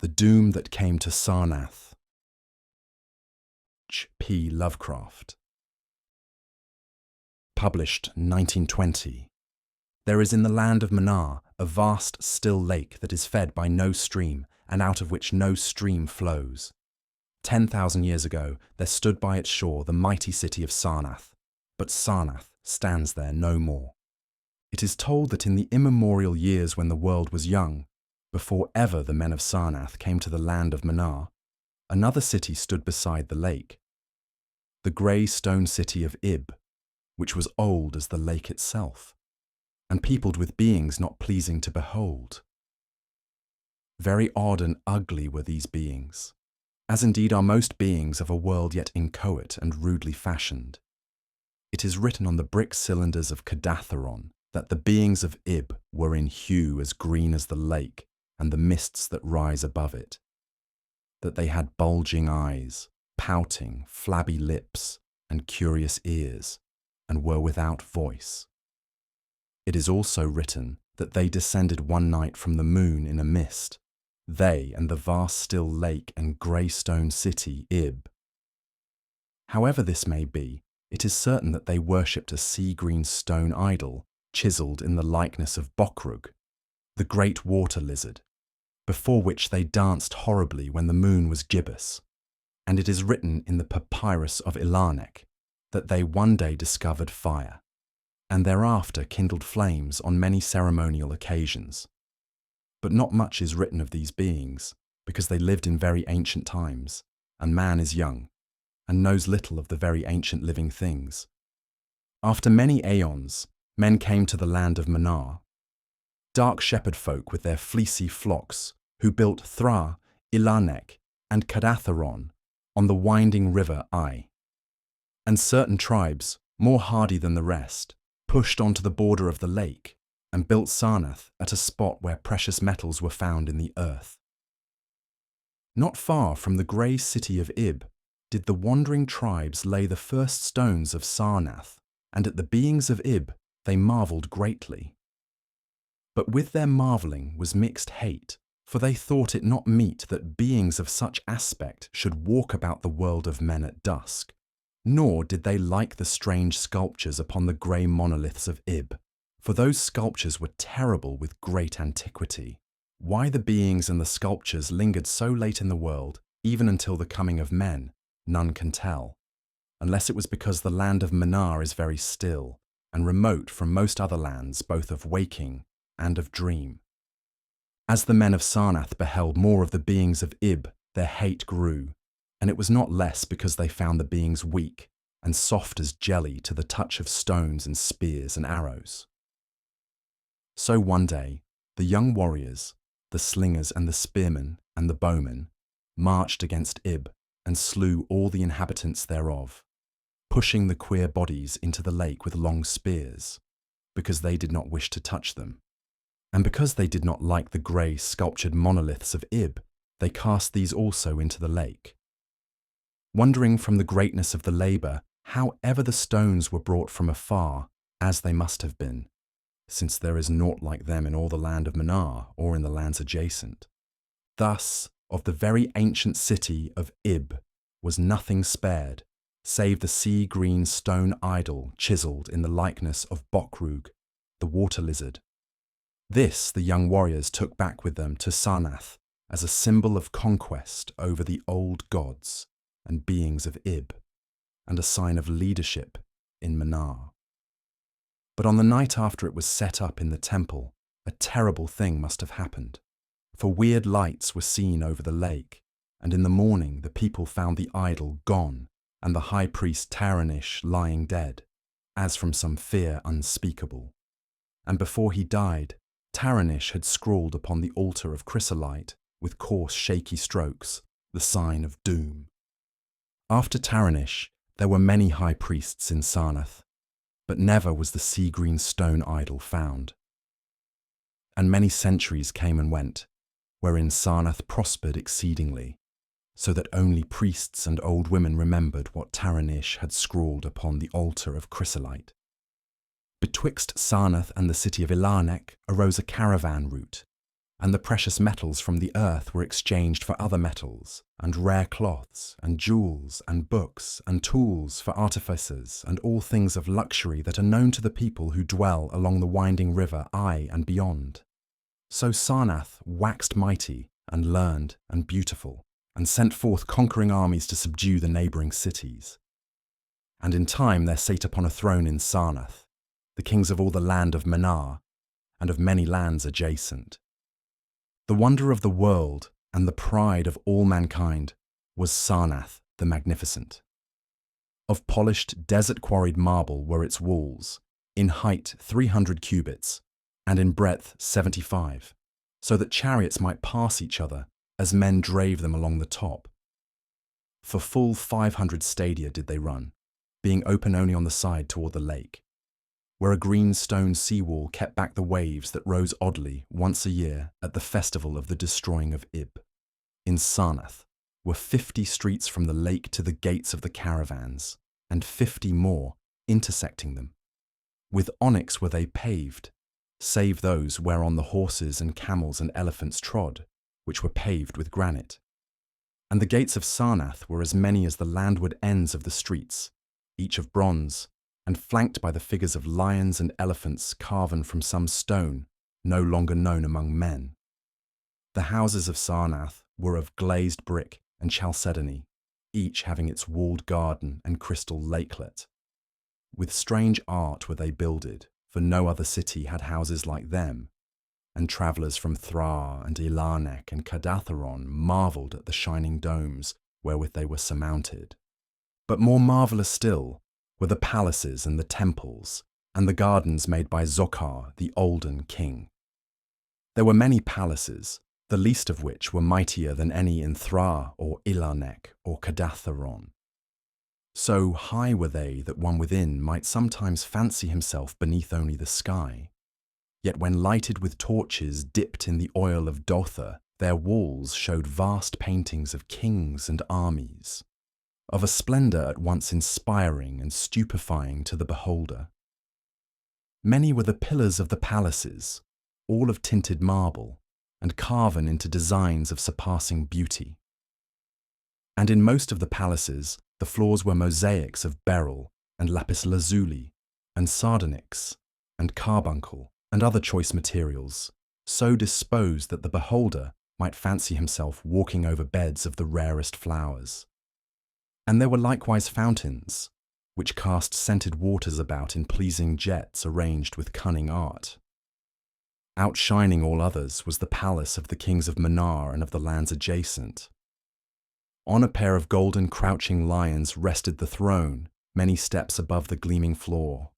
The Doom That Came to Sarnath. H.P. Lovecraft. Published 1920. There is in the land of Manar a vast still lake that is fed by no stream and out of which no stream flows. 10,000 years ago there stood by its shore the mighty city of Sarnath, but Sarnath stands there no more. It is told that in the immemorial years when the world was young, before ever the men of Sarnath came to the land of Manar, another city stood beside the lake, the grey stone city of Ib, which was old as the lake itself, and peopled with beings not pleasing to behold. Very odd and ugly were these beings, as indeed are most beings of a world yet inchoate and rudely fashioned. It is written on the brick cylinders of Cadatharon that the beings of Ib were in hue as green as the lake and the mists that rise above it, that they had bulging eyes, pouting, flabby lips, and curious ears, and were without voice. It is also written that they descended one night from the moon in a mist, they and the vast still lake and grey stone city Ib. However this may be, it is certain that they worshipped a sea-green stone idol chiselled in the likeness of Bokrug, the great water lizard, before which they danced horribly when the moon was gibbous, and it is written in the papyrus of Ilanek that they one day discovered fire, and thereafter kindled flames on many ceremonial occasions. But not much is written of these beings, because they lived in very ancient times, and man is young, and knows little of the very ancient living things. After many aeons, men came to the land of Manar, dark shepherd folk with their fleecy flocks, who built Thra, Ilanek, and Cadatharon on the winding river Ai. And certain tribes, more hardy than the rest, pushed onto the border of the lake and built Sarnath at a spot where precious metals were found in the earth. Not far from the grey city of Ib did the wandering tribes lay the first stones of Sarnath, and at the beings of Ib they marvelled greatly. But with their marvelling was mixed hate, for they thought it not meet that beings of such aspect should walk about the world of men at dusk, nor did they like the strange sculptures upon the grey monoliths of Ib, for those sculptures were terrible with great antiquity. Why the beings and the sculptures lingered so late in the world, even until the coming of men, none can tell, unless it was because the land of Manar is very still, and remote from most other lands both of waking and of dream. As the men of Sarnath beheld more of the beings of Ib, their hate grew, and it was not less because they found the beings weak and soft as jelly to the touch of stones and spears and arrows. So one day, the young warriors, the slingers and the spearmen and the bowmen, marched against Ib and slew all the inhabitants thereof, pushing the queer bodies into the lake with long spears, because they did not wish to touch them. And because they did not like the grey sculptured monoliths of Ib, they cast these also into the lake. Wondering from the greatness of the labour how ever the stones were brought from afar, as they must have been, since there is naught like them in all the land of Manar or in the lands adjacent. Thus, of the very ancient city of Ib was nothing spared, save the sea-green stone idol chiselled in the likeness of Bokrug, the water lizard. This the young warriors took back with them to Sarnath as a symbol of conquest over the old gods and beings of Ib, and a sign of leadership in Manar. But on the night after it was set up in the temple, a terrible thing must have happened, for weird lights were seen over the lake, and in the morning the people found the idol gone and the high priest Taranish lying dead, as from some fear unspeakable. And before he died, Taranish had scrawled upon the altar of chrysolite, with coarse shaky strokes, the sign of doom. After Taranish, there were many high priests in Sarnath, but never was the sea-green stone idol found. And many centuries came and went, wherein Sarnath prospered exceedingly, so that only priests and old women remembered what Taranish had scrawled upon the altar of chrysolite. Betwixt Sarnath and the city of Ilanek arose a caravan route, and the precious metals from the earth were exchanged for other metals, and rare cloths, and jewels, and books, and tools for artificers, and all things of luxury that are known to the people who dwell along the winding river Ai and beyond. So Sarnath waxed mighty, and learned, and beautiful, and sent forth conquering armies to subdue the neighbouring cities. And in time there sate upon a throne in Sarnath the kings of all the land of Manar, and of many lands adjacent. The wonder of the world and the pride of all mankind was Sarnath the Magnificent. Of polished, desert-quarried marble were its walls, in height 300 cubits, and in breadth 75, so that chariots might pass each other as men drave them along the top. For full 500 stadia did they run, being open only on the side toward the lake, where a green stone seawall kept back the waves that rose oddly once a year at the festival of the destroying of Ib. In Sarnath were 50 streets from the lake to the gates of the caravans, and 50 more intersecting them. With onyx were they paved, save those whereon the horses and camels and elephants trod, which were paved with granite. And the gates of Sarnath were as many as the landward ends of the streets, each of bronze, and flanked by the figures of lions and elephants carven from some stone no longer known among men. The houses of Sarnath were of glazed brick and chalcedony, each having its walled garden and crystal lakelet. With strange art were they builded, for no other city had houses like them, and travellers from Thra and Ilarnek and Cadatharon marvelled at the shining domes wherewith they were surmounted. But more marvellous still were the palaces and the temples, and the gardens made by Zokhar, the olden king. There were many palaces, the least of which were mightier than any in Thra or Ilarnek or Cadatharon. So high were they that one within might sometimes fancy himself beneath only the sky. Yet when lighted with torches dipped in the oil of Dotha, their walls showed vast paintings of kings and armies, of a splendour at once inspiring and stupefying to the beholder. Many were the pillars of the palaces, all of tinted marble, and carven into designs of surpassing beauty. And in most of the palaces, the floors were mosaics of beryl and lapis lazuli, and sardonyx, and carbuncle, and other choice materials, so disposed that the beholder might fancy himself walking over beds of the rarest flowers. And there were likewise fountains, which cast scented waters about in pleasing jets arranged with cunning art. Outshining all others was the palace of the kings of Manar and of the lands adjacent. On a pair of golden crouching lions rested the throne, many steps above the gleaming floor,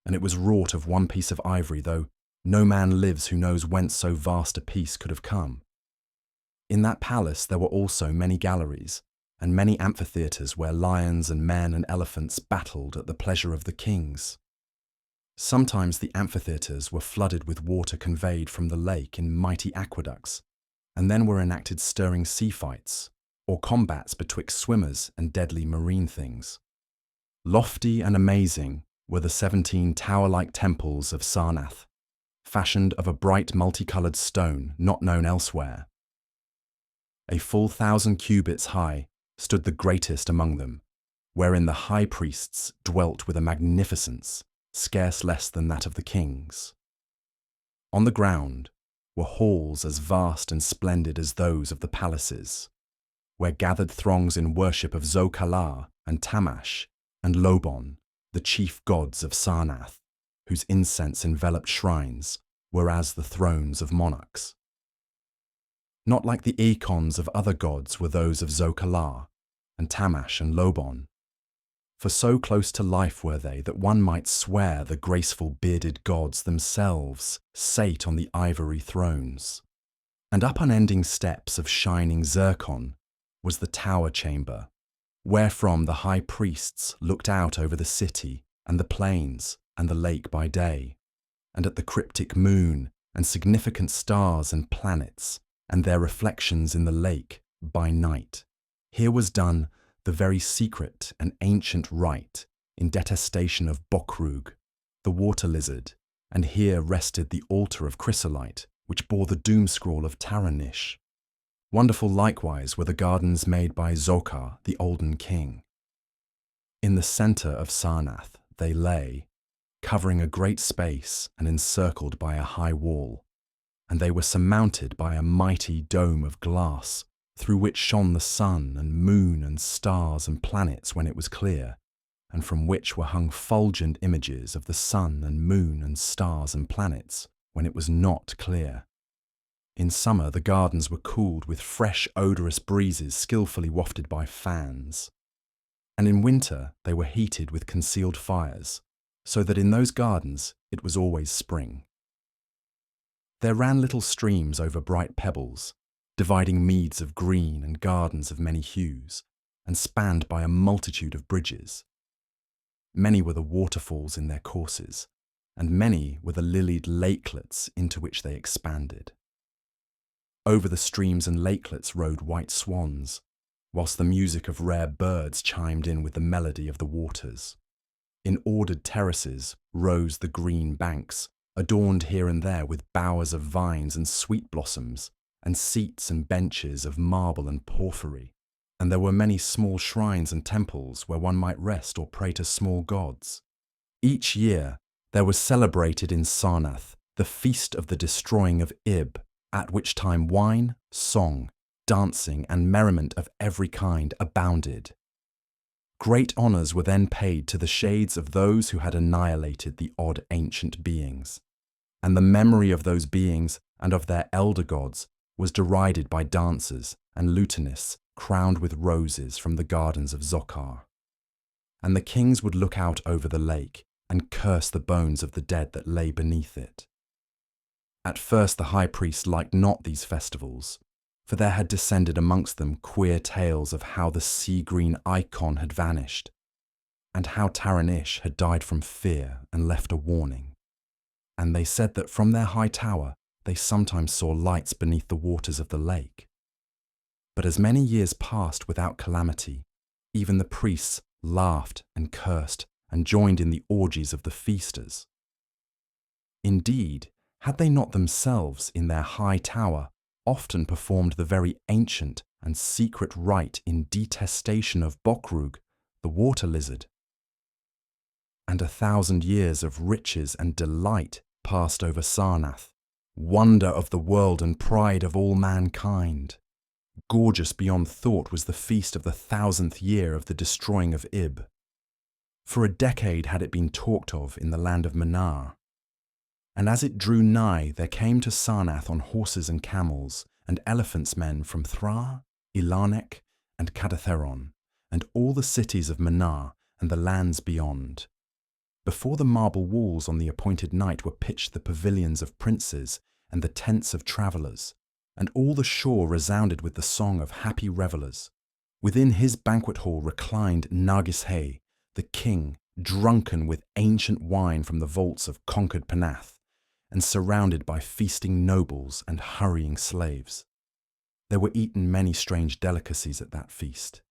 and it was wrought of one piece of ivory, though no man lives who knows whence so vast a piece could have come. In that palace there were also many galleries, and many amphitheatres where lions and men and elephants battled at the pleasure of the kings. Sometimes the amphitheatres were flooded with water conveyed from the lake in mighty aqueducts, and then were enacted stirring sea fights, or combats betwixt swimmers and deadly marine things. Lofty and amazing were the 17 tower-like temples of Sarnath, fashioned of a bright multicoloured stone not known elsewhere. A full 1,000 cubits high stood the greatest among them, wherein the high priests dwelt with a magnificence scarce less than that of the kings. On the ground were halls as vast and splendid as those of the palaces, where gathered throngs in worship of Zokalar and Tamash and Lobon, the chief gods of Sarnath, whose incense enveloped shrines were as the thrones of monarchs. Not like the icons of other gods were those of Zokalar and Tamash and Lobon, for so close to life were they that one might swear the graceful bearded gods themselves sate on the ivory thrones. And up unending steps of shining zircon was the tower chamber, wherefrom the high priests looked out over the city and the plains and the lake by day, and at the cryptic moon and significant stars and planets and their reflections in the lake by night. Here was done the very secret and ancient rite in detestation of Bokrug, the water lizard, and here rested the altar of chrysolite which bore the doom scroll of Taranish. Wonderful likewise were the gardens made by Zocar, the olden king. In the centre of Sarnath they lay, covering a great space and encircled by a high wall, and they were surmounted by a mighty dome of glass, through which shone the sun and moon and stars and planets when it was clear, and from which were hung fulgent images of the sun and moon and stars and planets when it was not clear. In summer the gardens were cooled with fresh odorous breezes skillfully wafted by fans, and in winter they were heated with concealed fires, so that in those gardens it was always spring. There ran little streams over bright pebbles, dividing meads of green and gardens of many hues, and spanned by a multitude of bridges. Many were the waterfalls in their courses, and many were the lilied lakelets into which they expanded. Over the streams and lakelets rode white swans, whilst the music of rare birds chimed in with the melody of the waters. In ordered terraces rose the green banks, adorned here and there with bowers of vines and sweet blossoms, and seats and benches of marble and porphyry, and there were many small shrines and temples where one might rest or pray to small gods. Each year there was celebrated in Sarnath the feast of the destroying of Ib, at which time wine, song, dancing, and merriment of every kind abounded. Great honours were then paid to the shades of those who had annihilated the odd ancient beings, and the memory of those beings and of their elder gods was derided by dancers and lutanists crowned with roses from the gardens of Zocar. And the kings would look out over the lake and curse the bones of the dead that lay beneath it. At first the high priest liked not these festivals, for there had descended amongst them queer tales of how the sea-green icon had vanished, and how Taranish had died from fear and left a warning. And they said that from their high tower they sometimes saw lights beneath the waters of the lake. But as many years passed without calamity, even the priests laughed and cursed and joined in the orgies of the feasters. Indeed, had they not themselves in their high tower often performed the very ancient and secret rite in detestation of Bokrug, the water lizard? And 1,000 years of riches and delight passed over Sarnath, wonder of the world and pride of all mankind. Gorgeous beyond thought was the feast of the 1,000th year of the destroying of Ib. For a decade had it been talked of in the land of Manar. And as it drew nigh, there came to Sarnath on horses and camels, and elephants men from Thra, Ilanek, and Cadatheron, and all the cities of Manar and the lands beyond. Before the marble walls on the appointed night were pitched the pavilions of princes and the tents of travellers, and all the shore resounded with the song of happy revellers. Within his banquet hall reclined Nargis-Hay, the king, drunken with ancient wine from the vaults of conquered Panath, and surrounded by feasting nobles and hurrying slaves. There were eaten many strange delicacies at that feast.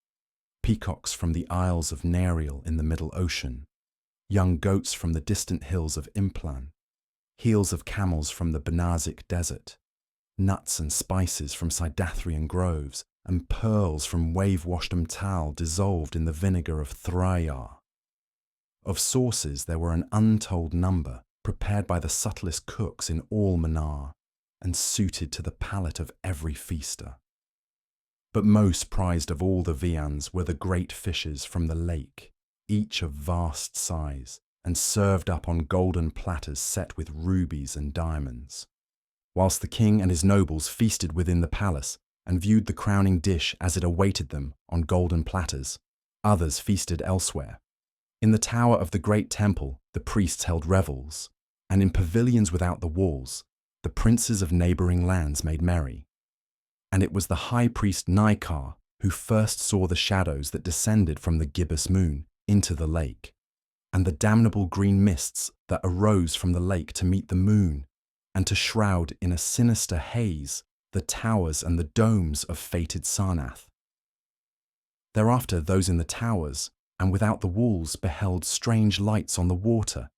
Peacocks from the isles of Nariel in the Middle Ocean, young goats from the distant hills of Implan, heels of camels from the Benazik desert, nuts and spices from Sidathrian groves, and pearls from wave-washed Umtal dissolved in the vinegar of Thrayar. Of sauces there were an untold number, prepared by the subtlest cooks in all Manar, and suited to the palate of every feaster. But most prized of all the viands were the great fishes from the lake, each of vast size, and served up on golden platters set with rubies and diamonds. Whilst the king and his nobles feasted within the palace, and viewed the crowning dish as it awaited them on golden platters, others feasted elsewhere. In the tower of the great temple the priests held revels, and in pavilions without the walls the princes of neighbouring lands made merry. And it was the high priest Nikar who first saw the shadows that descended from the gibbous moon into the lake, and the damnable green mists that arose from the lake to meet the moon, and to shroud in a sinister haze the towers and the domes of fated Sarnath. Thereafter those in the towers and without the walls beheld strange lights on the water,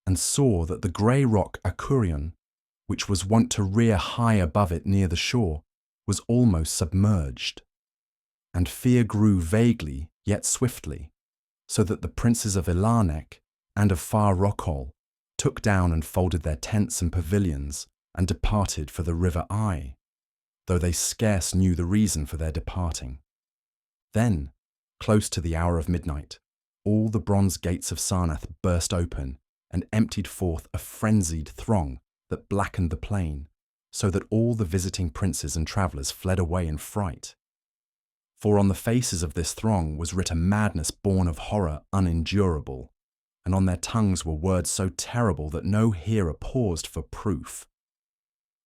and saw that the grey rock Akurion, which was wont to rear high above it near the shore, was almost submerged. And fear grew vaguely, yet swiftly, so that the princes of Ilarnek and of Far Rockall took down and folded their tents and pavilions and departed for the River Eye, though they scarce knew the reason for their departing. Then, close to the hour of midnight, all the bronze gates of Sarnath burst open and emptied forth a frenzied throng that blackened the plain, so that all the visiting princes and travellers fled away in fright. For on the faces of this throng was writ a madness born of horror unendurable, and on their tongues were words so terrible that no hearer paused for proof.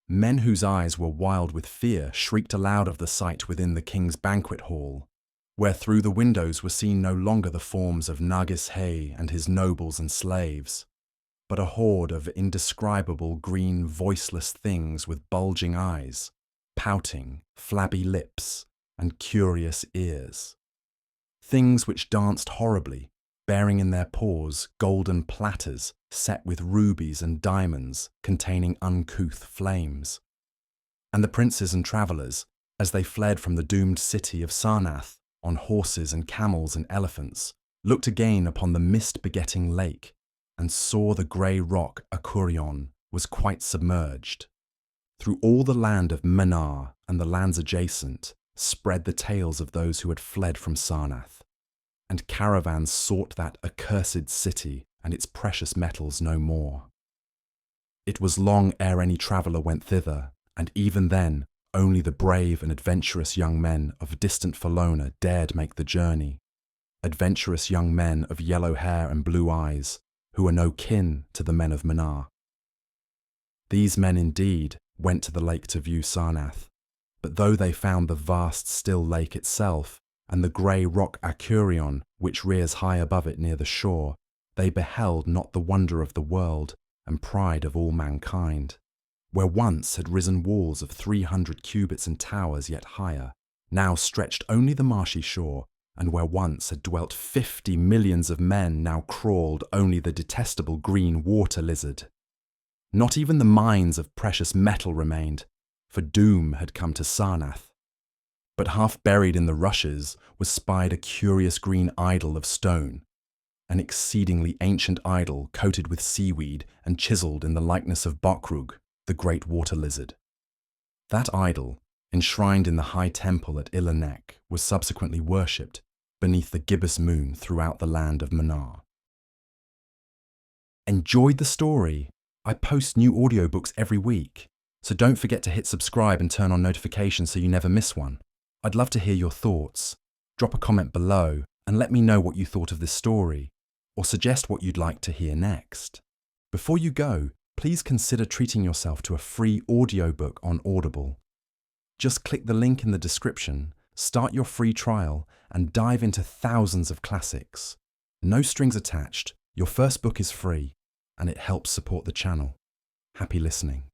Men whose eyes were wild with fear shrieked aloud of the sight within the king's banquet hall, where through the windows were seen no longer the forms of Nagis Hay and his nobles and slaves, but a horde of indescribable green voiceless things with bulging eyes, pouting, flabby lips, and curious ears. Things which danced horribly, bearing in their paws golden platters set with rubies and diamonds containing uncouth flames. And the princes and travellers, as they fled from the doomed city of Sarnath on horses and camels and elephants, looked again upon the mist-begetting lake and saw the grey rock Acurion was quite submerged. Through all the land of Manar and the lands adjacent spread the tales of those who had fled from Sarnath, and caravans sought that accursed city and its precious metals no more. It was long ere any traveller went thither, and even then only the brave and adventurous young men of distant Falona dared make the journey, adventurous young men of yellow hair and blue eyes, who were no kin to the men of Manar. These men indeed went to the lake to view Sarnath, but though they found the vast still lake itself, and the grey rock Acurion, which rears high above it near the shore, they beheld not the wonder of the world and pride of all mankind. Where once had risen walls of 300 cubits and towers yet higher, now stretched only the marshy shore, and where once had dwelt 50 millions of men, now crawled only the detestable green water lizard. Not even the mines of precious metal remained, for doom had come to Sarnath. But half buried in the rushes was spied a curious green idol of stone, an exceedingly ancient idol coated with seaweed and chiselled in the likeness of Bokrug, the great water lizard. That idol, enshrined in the high temple at Ilarnek, was subsequently worshipped beneath the gibbous moon throughout the land of Manar. Enjoyed the story? I post new audiobooks every week, so don't forget to hit subscribe and turn on notifications so you never miss one. I'd love to hear your thoughts. Drop a comment below and let me know what you thought of this story, or suggest what you'd like to hear next. Before you go, please consider treating yourself to a free audiobook on Audible. Just click the link in the description, start your free trial, and dive into thousands of classics. No strings attached, your first book is free, and it helps support the channel. Happy listening.